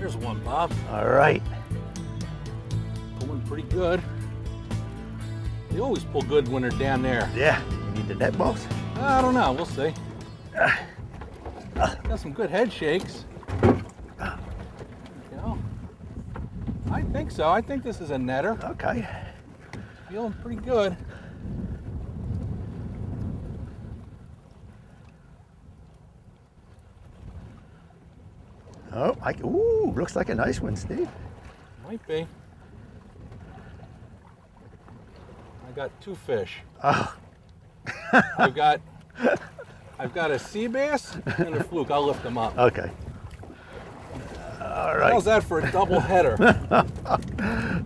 There's one, Bob. All right. Pulling pretty good. They always pull good when they're down there. Yeah. You need the net balls? I don't know. We'll see. Got some good head shakes. There you go. I think so. I think this is a netter. Okay. Feeling pretty good. Oh, ooh, looks like a nice one, Steve. Might be. I got two fish. Oh. I've got a sea bass and a fluke. I'll lift them up. Okay. All right. How's that for a double header?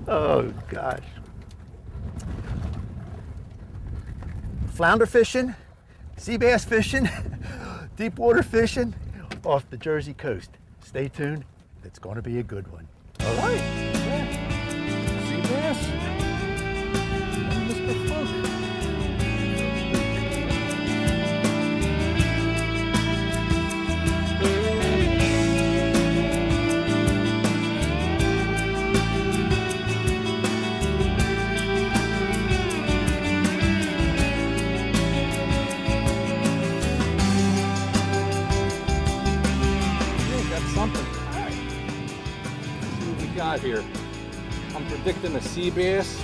Oh, gosh. Flounder fishing, sea bass fishing, deep water fishing off the Jersey coast. Stay tuned. It's going to be a good one. All right. Yeah. Sea bass and Mr. Fluke. Here. I'm predicting a sea bass.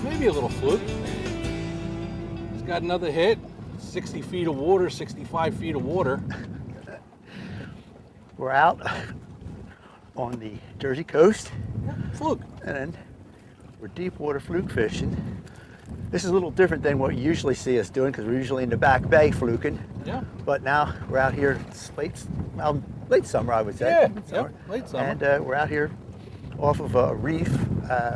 Maybe a little fluke. He's got another hit. 60 feet of water, 65 feet of water. We're out on the Jersey coast. Yeah, fluke. And then we're deep water fluke fishing. This is a little different than what you usually see us doing because we're usually in the back bay fluking. Yeah. But now we're out here, it's late summer, I would say. Yeah, yep, late summer. And we're out here off of a reef,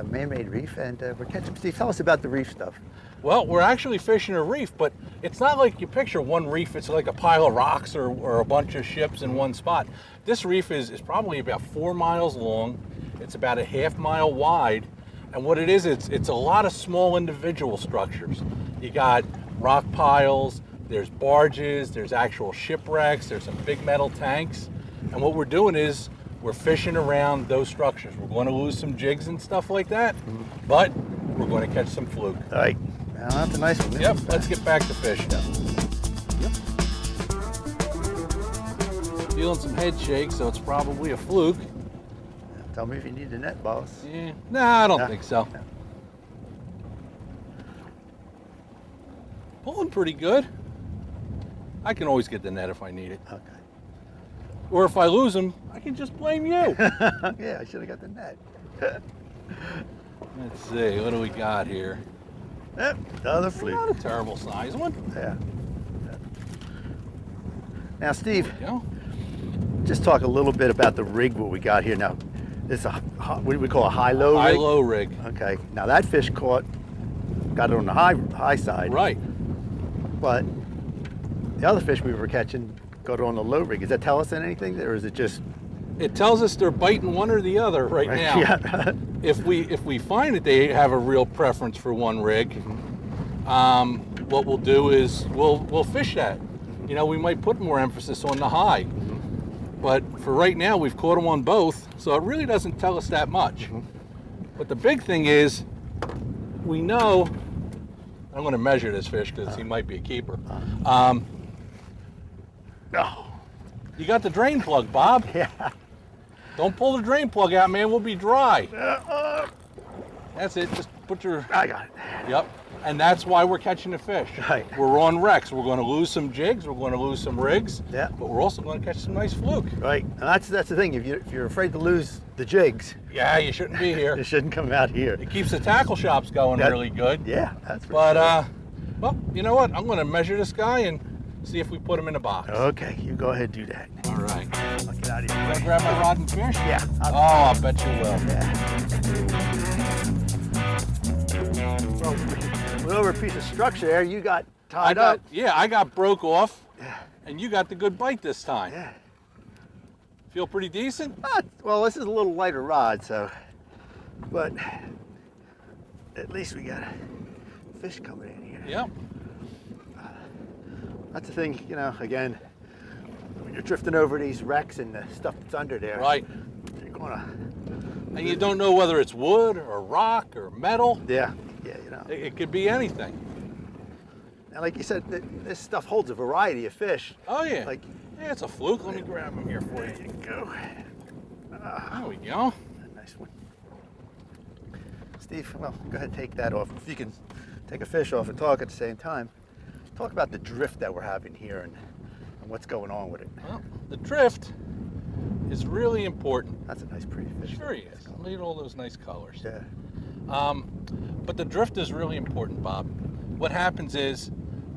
man-made reef, and we're catching. Steve, tell us about the reef stuff. Well, we're actually fishing a reef, but it's not like you picture one reef. It's like a pile of rocks or a bunch of ships in one spot. This reef is probably about 4 miles long. It's about a half mile wide. And what it is, it's a lot of small individual structures. You got rock piles, there's barges, there's actual shipwrecks, there's some big metal tanks. And what we're doing is we're fishing around those structures. We're going to lose some jigs and stuff like that, but we're going to catch some fluke. All right. Now, that's a nice one. Yep, let's get back to fishing. Yep. Feeling some head shakes, so it's probably a fluke. Tell me if you need the net, boss. Yeah. Nah, I don't think so. No. Pulling pretty good. I can always get the net if I need it. Okay. Or if I lose them, I can just blame you. Yeah, I should have got the net. Let's see, what do we got here? Yep, another fluke. Not a terrible size one. Yeah. Now, Steve, There we go. just talk a little bit about the rig what we got here now. It's a what do we call a high-low rig? High-low rig. Okay. Now that fish got it on the high side. Right. But the other fish we were catching got it on the low rig. Does that tell us anything, or is it just? It tells us they're biting one or the other right now. Yeah. If we find that they have a real preference for one rig, what we'll do is we'll fish that. You know, we might put more emphasis on the high. But for right now, we've caught them on both, so it really doesn't tell us that much. But the big thing is, we know, I'm going to measure this fish because he might be a keeper. You got the drain plug, Bob. Yeah. Don't pull the drain plug out, man. We'll be dry. That's it. Just put your... I got it. Yep. And that's why we're catching the fish. Right. We're on wrecks. We're going to lose some jigs. We're going to lose some rigs. Yeah. But we're also going to catch some nice fluke. Right. And that's the thing. If you're afraid to lose the jigs, Yeah, you shouldn't be here. you shouldn't come out here. It keeps the tackle shops going really good. Yeah, that's for But, sure. well, you know what? I'm going to measure this guy and see if we put him in a box. Okay, you go ahead and do that. All right. I'll get out of Can I here. grab my rod and fish? Yeah. Oh, I bet you will. Yeah. Well, whatever piece of structure there you got tied up. I got broke off, and you got the good bite this time. Yeah. Feel pretty decent? Well, this is a little lighter rod, so, but at least we got a fish coming in here. Yep. That's the thing, you know, again, you're drifting over these wrecks and the stuff that's under there. Right. You're gonna. And you don't know whether it's wood or rock or metal. Yeah. Yeah. You know. It could be anything. And like you said, this stuff holds a variety of fish. Oh yeah. Like. Yeah, it's a fluke. Let me grab them here for you. There you go. There we go. Nice one. Steve, well, go ahead and take that off. If you can take a fish off and talk at the same time. Talk about the drift that we're having here and what's going on with it. Well, the drift is really important. That's a nice pretty fish. Sure he is. Look at all those nice colors. Yeah. But the drift is really important, Bob. What happens is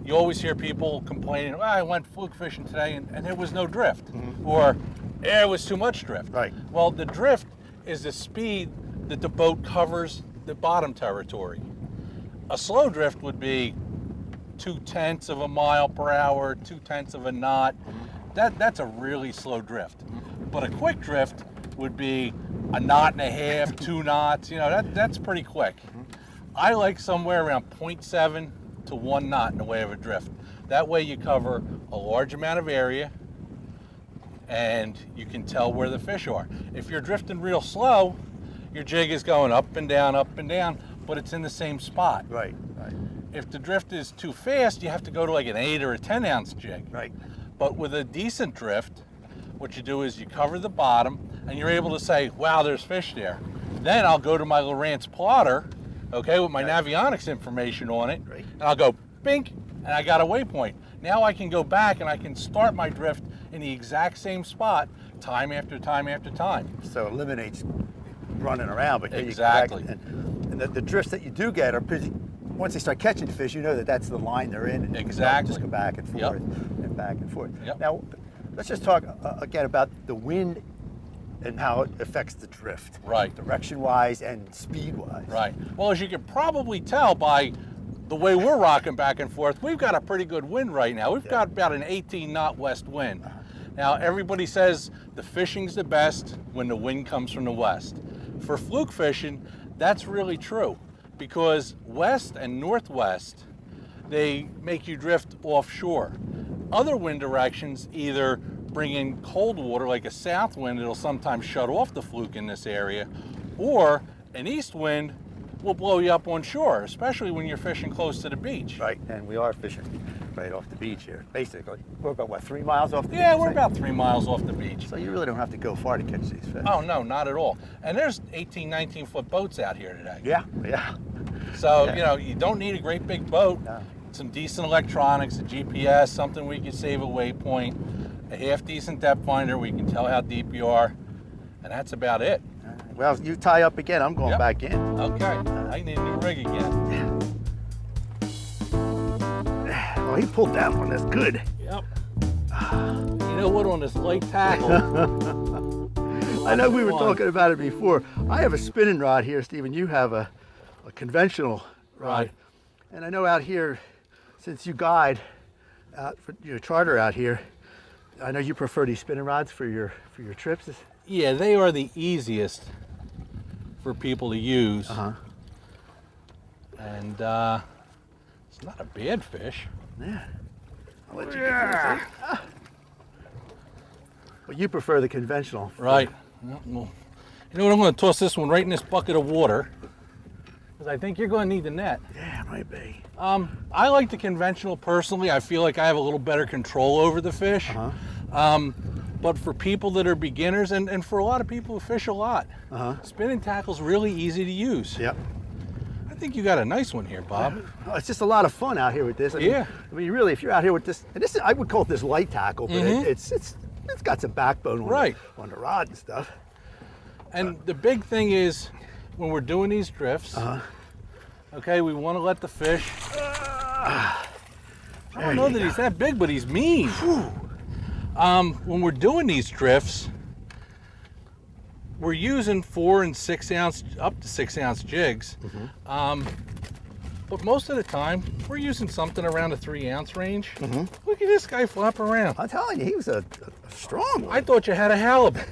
you always hear people complaining, I went fluke fishing today and there was no drift. Or there was too much drift. Right. Well, the drift is the speed that the boat covers the bottom territory. A slow drift would be 0.2 of a mile per hour, 0.2 of a knot. That's a really slow drift. But a quick drift would be a knot and a half, 2 knots. You know, that's pretty quick. I like somewhere around 0.7 to 1 knot in the way of a drift. That way you cover a large amount of area and you can tell where the fish are. If you're drifting real slow, your jig is going up and down, but it's in the same spot. Right, right. If the drift is too fast, you have to go to like an 8 or a 10 ounce jig. Right. But with a decent drift, what you do is you cover the bottom and you're able to say, wow, there's fish there. Then I'll go to my Lowrance plotter, okay, with my Navionics information on it, Right. and I'll go bink, and I got a waypoint. Now I can go back and I can start my drift in the exact same spot time after time after time. So it eliminates running around, but Exactly. And the drifts that you do get are pretty, once they start catching the fish, you know that that's the line they're in. And Exactly. Just go back and forth Yep. and back and forth. Yep. Now, let's just talk again about the wind and how it affects the drift. Right. Direction-wise and speed-wise. Right. Well, as you can probably tell by the way we're rocking back and forth, we've got a pretty good wind right now. We've got about an 18 knot west wind. Now, everybody says the fishing's the best when the wind comes from the west. For fluke fishing, that's really true because west and northwest, they make you drift offshore. Other wind directions either bring in cold water, like a south wind, it'll sometimes shut off the fluke in this area, or an east wind will blow you up on shore, especially when you're fishing close to the beach. Right, and we are fishing right off the beach here, basically. We're about, what, 3 miles off the beach? Yeah, we're about 3 miles off the beach. So you really don't have to go far to catch these fish. Oh, no, not at all. And there's 18, 19-foot boats out here today. Yeah, yeah. So, Yeah. you know, you don't need a great big boat. No. Some decent electronics, a GPS, something we can save a waypoint, a half-decent depth finder, we can tell how deep you are, and that's about it. Well, you tie up again, I'm going Yep. back in. Okay, I need a new rig again. Oh, he pulled that one, that's good. Yep. You know what, on this light tackle, I know we were Fun. talking about it before. I have a spinning rod here, Stephen. You have a conventional rod. Right. And I know out here, since you guide out for your charter out here, I know you prefer these spinning rods for your trips. yeah, they are the easiest for people to use. And it's not a bad fish. Yeah. I'll let you get this. But you prefer the conventional. Right. Well, you know what, I'm going to toss this one right in this bucket of water, because I think you're going to need the net. Yeah, it might be. I like the conventional personally. I feel like I have a little better control over the fish. But for people that are beginners, and for a lot of people who fish a lot, spinning tackle's really easy to use. Yep. I think you got a nice one here, Bob. Oh, it's just a lot of fun out here with this. Yeah. I mean, really, if you're out here with this, and this I would call this light tackle, but it's got some backbone on, Right. on the rod and stuff. And the big thing is, when we're doing these drifts, okay, we want to let the fish. I don't know that he's that big, but he's mean. When we're doing these drifts, we're using 4 and 6 ounce, up to 6 ounce jigs. But most of the time, we're using something around the 3 ounce range. Look at this guy flop around. I'm telling you, he was a strong one. I thought you had a halibut.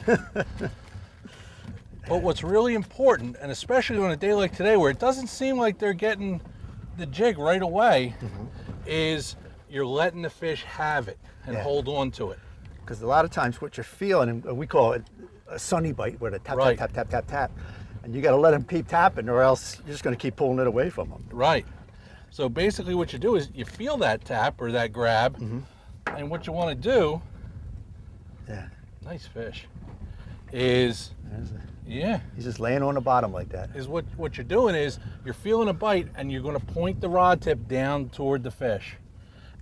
But what's really important, and especially on a day like today where it doesn't seem like they're getting the jig right away, is you're letting the fish have it and hold on to it. because a lot of times what you're feeling, and we call it a sunny bite, where the tap, Right. tap, tap, tap, tap, tap, and you got to let them keep tapping, or else you're just going to keep pulling it away from them. Right. So basically what you do is you feel that tap or that grab, and what you want to do, Yeah. nice fish, is, He's just laying on the bottom like that. is what you're doing is you're feeling a bite and you're going to point the rod tip down toward the fish.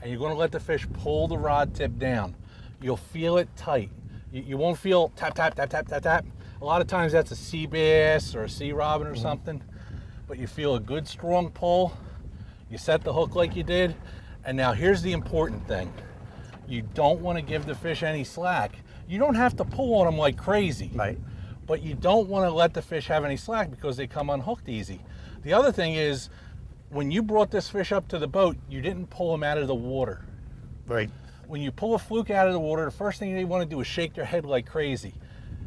And you're going to let the fish pull the rod tip down. You'll feel it tight. You won't feel tap, tap, tap, tap, tap, tap. A lot of times that's a sea bass or a sea robin or something, but you feel a good strong pull. You set the hook like you did, and now here's the important thing. You don't want to give the fish any slack. You don't have to pull on them like crazy, Right. but you don't want to let the fish have any slack because they come unhooked easy. The other thing is, when you brought this fish up to the boat, you didn't pull him out of the water. Right. When you pull a fluke out of the water, the first thing you want to do is shake your head like crazy.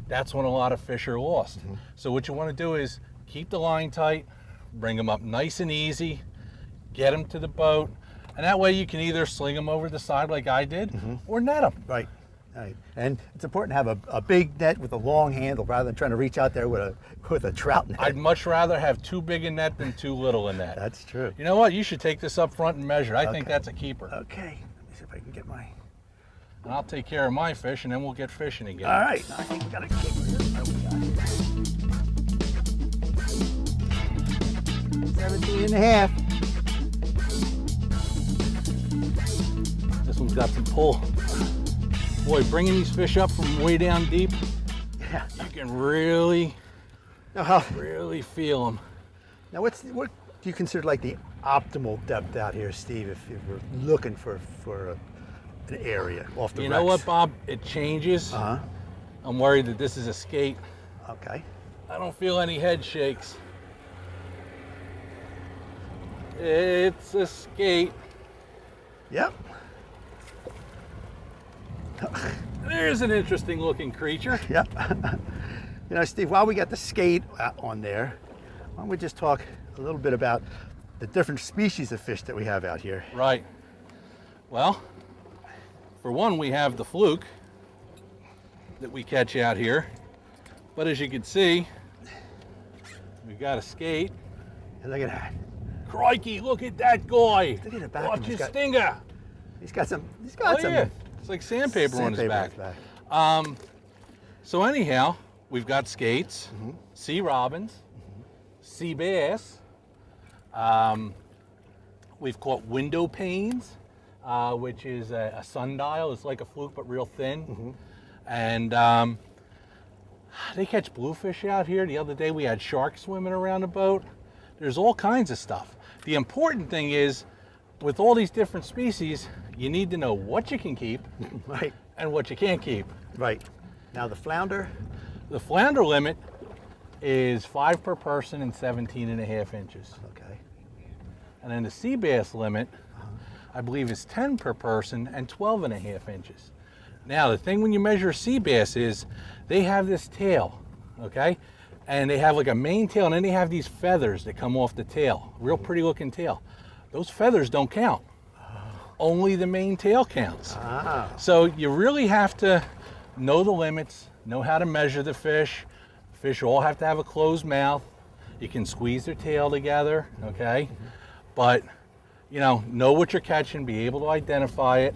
That's when a lot of fish are lost. So what you want to do is keep the line tight, bring them up nice and easy, get them to the boat, and that way you can either sling them over the side like I did, or net them. Right. Right. And it's important to have a big net with a long handle rather than trying to reach out there with a trout net. I'd much rather have too big a net than too little a net. That's true. You know what? You should take this up front and measure. I think Okay. that's a keeper. Okay. Let me see if I can get my. And I'll take care of my fish, and then we'll get fishing again. All right. I think we got a keeper here. What we got? 17 and a half. This one's got some pull. Boy, bringing these fish up from way down deep, Yeah. you can really, Now, really feel them. now what do you consider like the optimal depth out here, Steve, if we're looking for an area off the You know wrecks? what, Bob? It changes. Uh-huh. I'm worried that this is a skate. Okay. I don't feel any head shakes. It's a skate. Yep. There's an interesting looking creature. Yep. You know, Steve, while we got the skate on there, why don't we just talk a little bit about the different species of fish that we have out here? Right. Well, for one, we have the fluke that we catch out here. But as you can see, we've got a skate. And look at that. Crikey, look at that guy. Look at the back of Watch him. his He's got- stinger. He's got some. Oh, yeah. It's like sandpaper on his back. So anyhow, we've got skates, sea robins, sea bass. We've caught window panes, which is a sundial. It's like a fluke but real thin. And they catch bluefish out here. The other day we had sharks swimming around the boat. There's all kinds of stuff. The important thing is, with all these different species, you need to know what you can keep Right. and what you can't keep. Right. Now the flounder. The flounder limit is 5 per person and 17 and a half inches. Okay. And then the sea bass limit, I believe, is 10 per person and 12 and a half inches. Now, the thing when you measure sea bass is they have this tail, okay? And they have like a main tail, and then they have these feathers that come off the tail. Real pretty looking tail. Those feathers don't count. Only the main tail counts. Ah. So you really have to know the limits, know how to measure the fish. Fish all have to have a closed mouth. You can squeeze their tail together, okay? But, you know what you're catching, be able to identify it,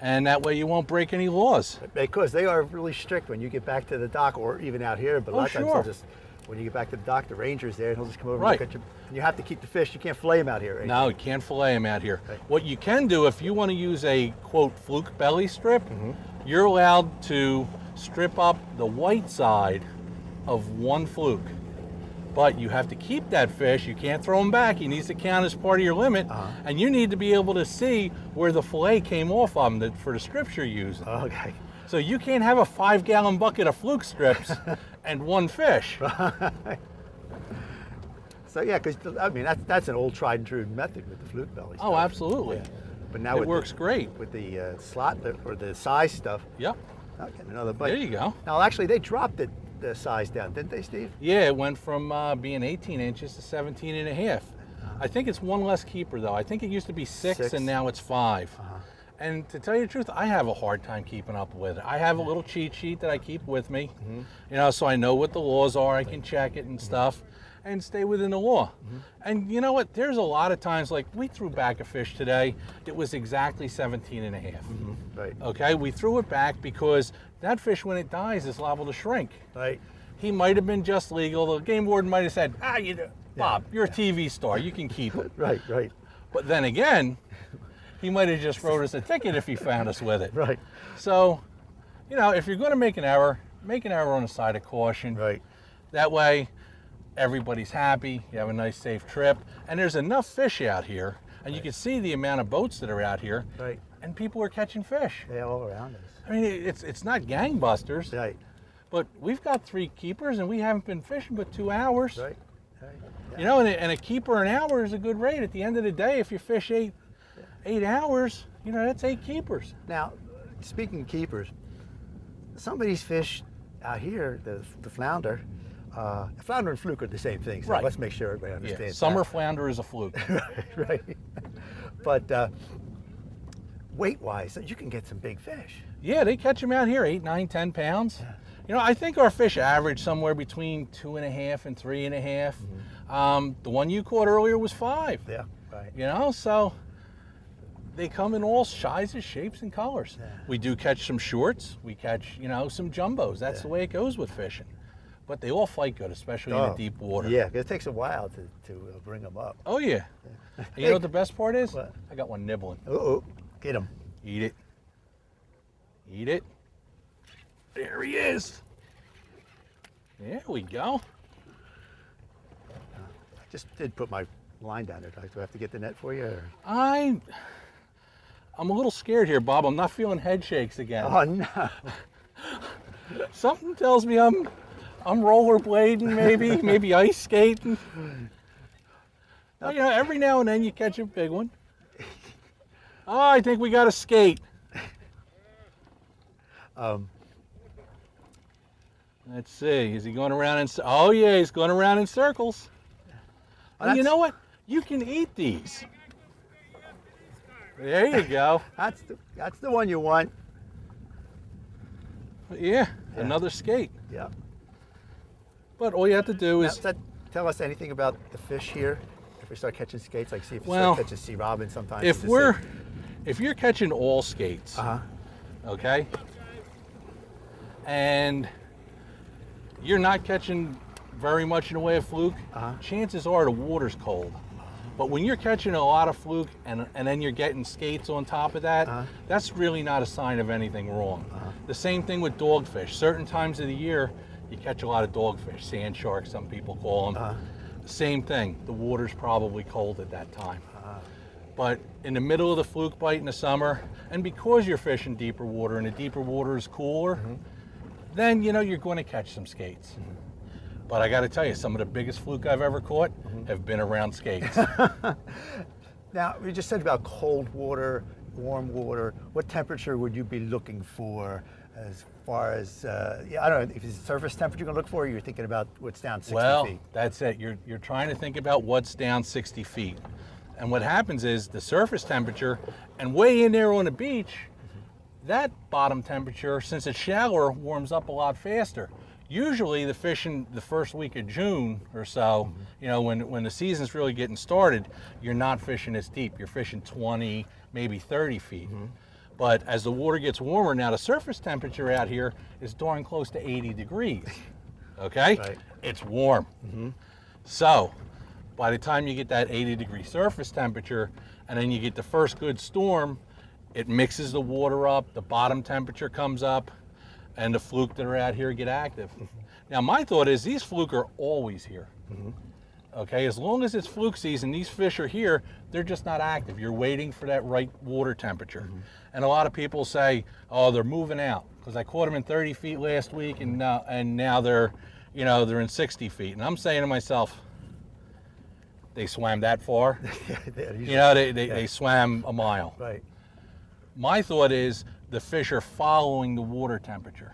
and that way you won't break any laws. Because they are really strict when you get back to the dock, or even out here. But a Oh, lot of times sure. they'll just, when you get back to the dock, the ranger's there, and he'll just come over Right. and look at you. And you have to keep the fish. You can't fillet them out here, right? No, you can't fillet them out here. Right. What you can do, if you want to use a, quote, fluke belly strip, you're allowed to strip up the white side of one fluke. But you have to keep that fish. You can't throw him back. He needs to count as part of your limit. And you need to be able to see where the fillet came off of him for the strips you're using. Okay. So you can't have a 5-gallon bucket of fluke strips and one fish. So yeah, because I mean that's an old tried and true method with the fluke belly. Oh, stuff. absolutely. Yeah. But now It with works great. with the slot or the size stuff. Yep. I'll get another bite. There you go. Now actually they dropped the size down, didn't they, Steve? Yeah, it went from being 18 inches to 17 and a half. I think it's one less keeper though. I think it used to be 6 6. and now it's 5. And to tell you the truth, I have a hard time keeping up with it. I have a little cheat sheet that I keep with me, so I know what the laws are. I can check it and stuff and stay within the law. And you know what? There's a lot of times, like we threw back a fish today. It was exactly 17 and a half. Right. Okay, we threw it back because that fish, when it dies, is liable to shrink. Right. He might have been just legal. The game warden might have said, Bob, you're a TV star. You can keep it. Right. Right. But then again, he might have just wrote us a ticket if he found us with it. Right. So, if you're going to make an error on the side of caution. Right. That way, everybody's happy. You have a nice, safe trip. And there's enough fish out here. And you can see the amount of boats that are out here. Right. And people are catching fish. They're all around us. I mean, it's not gangbusters. Right. But we've got 3 keepers, and we haven't been fishing but 2 hours. Right. Right. Yeah. And a keeper an hour is a good rate. At the end of the day, if you fish 8 hours, that's 8 keepers. Now, speaking of keepers, some of these fish out here, the flounder and fluke are the same thing. So Right. let's make sure everybody understands. Yeah. Summer flounder is a fluke. Right. But weight-wise, you can get some big fish. Yeah, they catch them out here, 8, 9, 10 pounds. Yeah. I think our fish average somewhere between 2.5 and 3.5. The one you caught earlier was 5. Yeah. Right. So they come in all sizes, shapes, and colors. Yeah. We do catch some shorts. We catch, some jumbos. That's the way it goes with fishing. But they all fight good, especially in the deep water. Yeah, 'cause it takes a while to bring them up. Oh, yeah. And you know what the best part is? What? I got one nibbling. Uh-oh, get him. Eat it. Eat it. There he is. There we go. I just did put my line down there. Do I have to get the net for you? Or? I'm a little scared here, Bob. I'm not feeling head shakes again. Oh, no. Something tells me I'm rollerblading, maybe ice skating. Well, every now and then you catch a big one. Oh, I think we got to skate. Let's see. Is he going around in? Oh yeah, he's going around in circles. Well, And you know what? You can eat these. There you go. That's the one you want. Yeah, another skate. Yeah. But all you have to do Now, is does that tell us anything about the fish here? If we start catching skates, like see if we Well, start catching sea robin sometimes. if you're catching all skates, okay, and you're not catching very much in the way of fluke, chances are the water's cold. But when you're catching a lot of fluke and then you're getting skates on top of that, that's really not a sign of anything wrong. The same thing with dogfish. Certain times of the year, you catch a lot of dogfish, sand sharks, some people call them. Same thing, the water's probably cold at that time. But in the middle of the fluke bite in the summer, and because you're fishing deeper water and the deeper water is cooler, then you're going to catch some skates. But I got to tell you, some of the biggest fluke I've ever caught have been around skates. Now, we just said about cold water, warm water. What temperature would you be looking for as far as, I don't know, if it's surface temperature you're going to look for, or you're thinking about what's down 60 feet? That's it. You're trying to think about what's down 60 feet. And what happens is the surface temperature, and way in there on the beach, that bottom temperature, since it's shallower, warms up a lot faster. Usually the fishing the first week of June or so, when the season's really getting started, you're not fishing as deep. You're fishing 20, maybe 30 feet. But as the water gets warmer, now the surface temperature out here is darn close to 80 degrees, okay? Right. It's warm. So by the time you get that 80-degree surface temperature, and then you get the first good storm, it mixes the water up, the bottom temperature comes up, and the fluke that are out here get active. Now my thought is these fluke are always here. Okay, as long as it's fluke season, these fish are here, they're just not active. You're waiting for that right water temperature. And a lot of people say, oh, they're moving out, because I caught them in 30 feet last week and now they're, they're in 60 feet. And I'm saying to myself, they swam that far? They swam a mile. Right. My thought is the fish are following the water temperature.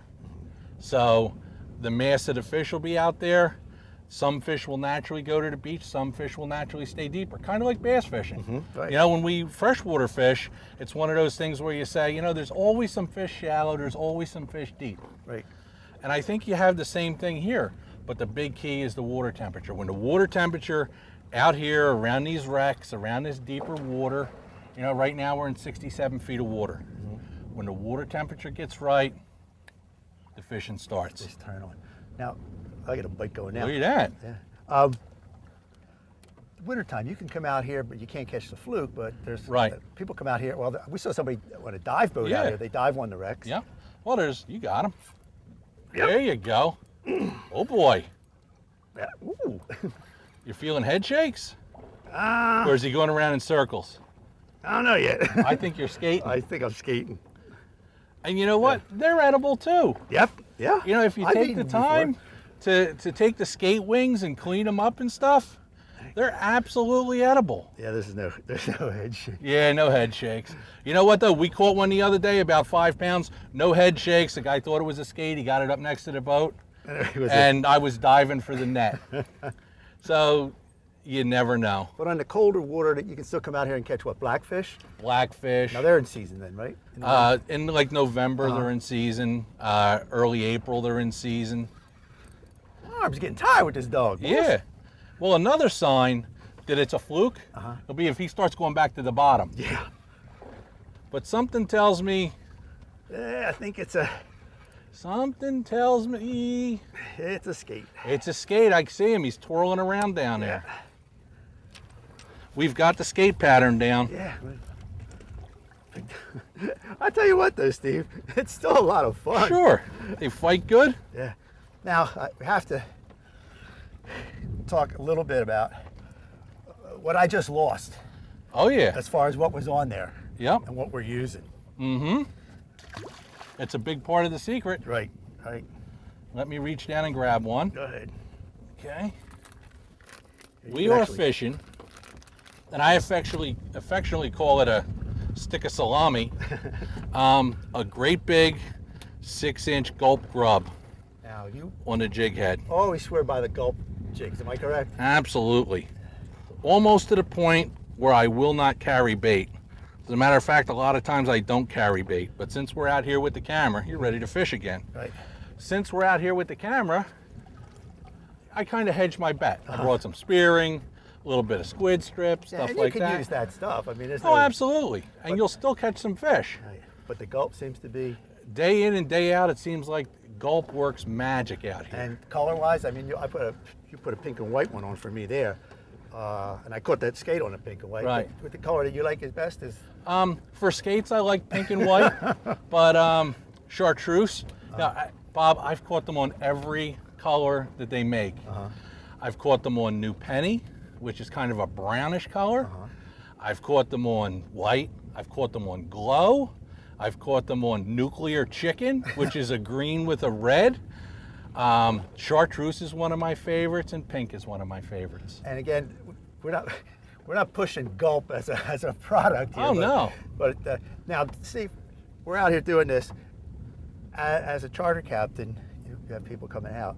So the mass of the fish will be out there. Some fish will naturally go to the beach, some fish will naturally stay deeper, kind of like bass fishing. Right. You know, when we freshwater fish, it's one of those things where you say, you know, there's always some fish shallow, there's always some fish deep. Right. And I think you have the same thing here, but the big key is the water temperature. When the water temperature out here around these wrecks, around this deeper water, you know, right now we're in 67 feet of water. When the water temperature gets right, the fishing starts. Just turn on. Now, I got a bite going now. Look at that. Yeah. Wintertime, you can come out here, but you can't catch the fluke. But there's Right. People come out here. Well, we saw somebody on a dive boat out Yeah. here. They dive on the wrecks. Yeah. Well, you got him. Yep. There you go. Oh boy. Yeah. Ooh. You're feeling head shakes? Ah, Or is he going around in circles? I don't know yet. I think you're skating. I think I'm skating. And you know what? They're edible too. Yep. Yeah. You know, if you I've take eaten the before. time to take the skate wings and clean them up and stuff, they're absolutely edible. Yeah, there's no head shake. Yeah, no head shakes. You know what though? We caught one the other day, about 5 pounds, no head shakes. The guy thought it was a skate. He got it up next to the boat, and I was diving for the net. So you never know. But on the colder water, you can still come out here and catch what, blackfish? Blackfish. Now they're in season then, right? In the In like November, they're in season. Early April, they're in season. arm's getting tired with this dog. boys. Yeah. Well, another sign that it's a fluke will be if he starts going back to the bottom. Yeah. But something tells me, Yeah, I think it's a skate. it's a skate. I see him. He's twirling around down there. We've got the skate pattern down. Yeah. I tell you what though, Steve, it's still a lot of fun. Sure. They fight good. Yeah. Now, we have to talk a little bit about what I just lost Oh, yeah. as far as what was on there Yep. and what we're using. Mm-hmm. It's a big part of the secret. Right. Right. Let me reach down and grab one. Go ahead. Okay. You We can are actually- fishing, and I affectionately call it a stick of salami, a great big 6-inch gulp grub Now, you on the jig head. always swear by the gulp jigs, am I correct? Absolutely. Almost to the point where I will not carry bait. As a matter of fact, a lot of times I don't carry bait, but since we're out here with the camera, you're ready to fish again. Right. Since we're out here with the camera, I kind of hedged my bet. I brought some spearing, a little bit of squid strip, stuff and like you can that. use that stuff. I mean, there's Oh, no, absolutely. And you'll still catch some fish. Right. But the gulp seems to be, Day in and day out, it seems like gulp works magic out here. and color-wise, I mean, you put a pink and white one on for me there, and I caught that skate on a pink and white. Right. But with the color that you like is best is For skates, I like pink and white, but chartreuse. Now, Bob, I've caught them on every color that they make. I've caught them on New Penny, which is kind of a brownish color. I've caught them on white. I've caught them on glow. I've caught them on nuclear chicken, which is a green with a red. Chartreuse is one of my favorites, and pink is one of my favorites. And again, we're not pushing gulp as a product here. Oh, no. But now, Steve, we're out here doing this as a charter captain. You have people coming out.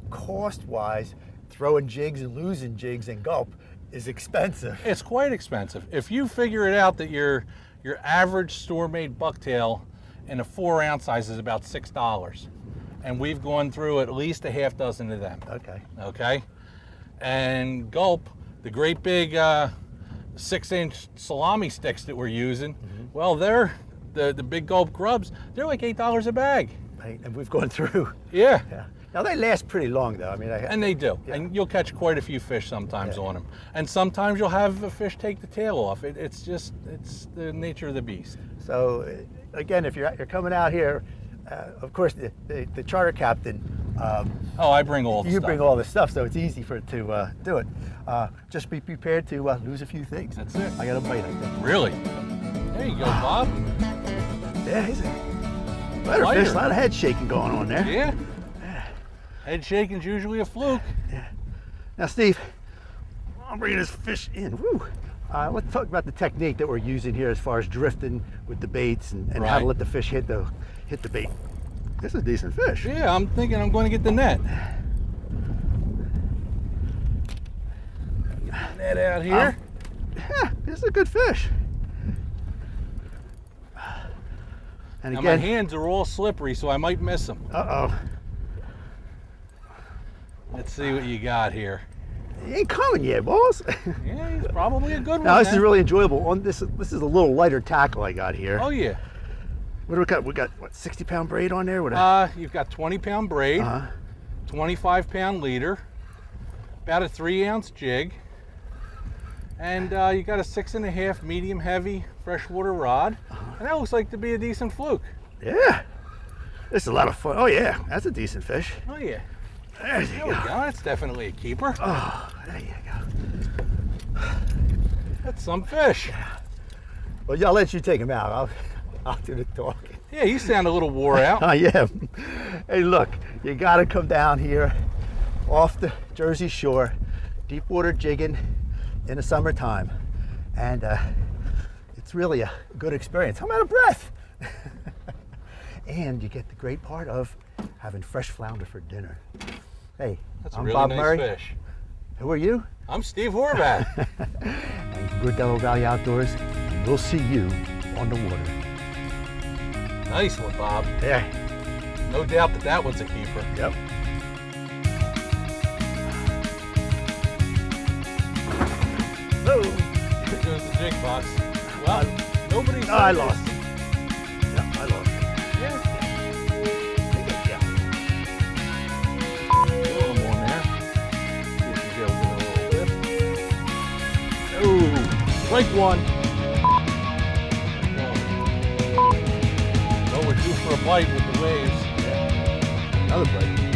Cost-wise, throwing jigs and losing jigs and gulp is expensive. It's quite expensive. If you figure it out that your average store-made bucktail in a 4-ounce size is about $6, and we've gone through at least a half dozen of them. Okay. Okay, and gulp, the great big 6-inch salami sticks that we're using. Well, they're the big gulp grubs. They're like $8 a bag. Right. And we've gone through. Yeah. Yeah. Now they last pretty long though. I mean, And they do. Yeah. And you'll catch quite a few fish sometimes on them. And sometimes you'll have a fish take the tail off. It's the nature of the beast. So again, if you're coming out here, of course the charter captain. Oh, I bring all the You stuff. bring all the stuff, so it's easy to do it. Just be prepared to lose a few things. That's it. I got a bite, I think. Really? There you go, Bob. Yeah, he's a better Lighter. fish. A lot of head shaking going on there. Yeah. Head shaking's usually a fluke. Now, Steve, I'm bringing this fish in. Woo. Let's talk about the technique that we're using here as far as drifting with the baits and how to Right. let the fish hit the bait. This is a decent fish. Yeah, I'm thinking I'm going to get the net. head out here. Yeah, this is a good fish. And Now my again, hands are all slippery, so I might miss them. uh-oh. Let's see what you got here. He ain't coming yet, boss. Yeah, he's probably a good one. Now this is man. really enjoyable. On this is a little lighter tackle I got here. Oh yeah. What do we got? We got what, 60-pound braid on there? What? You've got 20-pound braid, 25-pound leader, about a 3-ounce jig, and you got a 6.5 medium heavy freshwater rod, and that looks like to be a decent fluke. Yeah. This is a lot of fun. Oh yeah, that's a decent fish. Oh yeah. There you There go. we go. That's definitely a keeper. Oh, there you go. That's some fish. Well, yeah, I'll let you take him out. I'll do the talking. Yeah, you sound a little wore out. Oh yeah. Hey, look, you got to come down here off the Jersey shore, deep water jigging in the summertime, and it's really a good experience. I'm out of breath. And you get the great part of having fresh flounder for dinner. Hey, That's I'm a really Bob nice Murray. fish. Who are you? I'm Steve Horvath. And we're Delaware Valley Outdoors, and we'll see you on the water. Nice one, Bob. Yeah. No doubt that that one's a keeper. Yep. Oh. There goes the jig box. Well, nobody's. No, I lost. Yep, I lost. Yeah. Yeah. A little more there. See if you get a little whip. Ooh, strike one. Oh, we're due for a bite with the waves. Another break.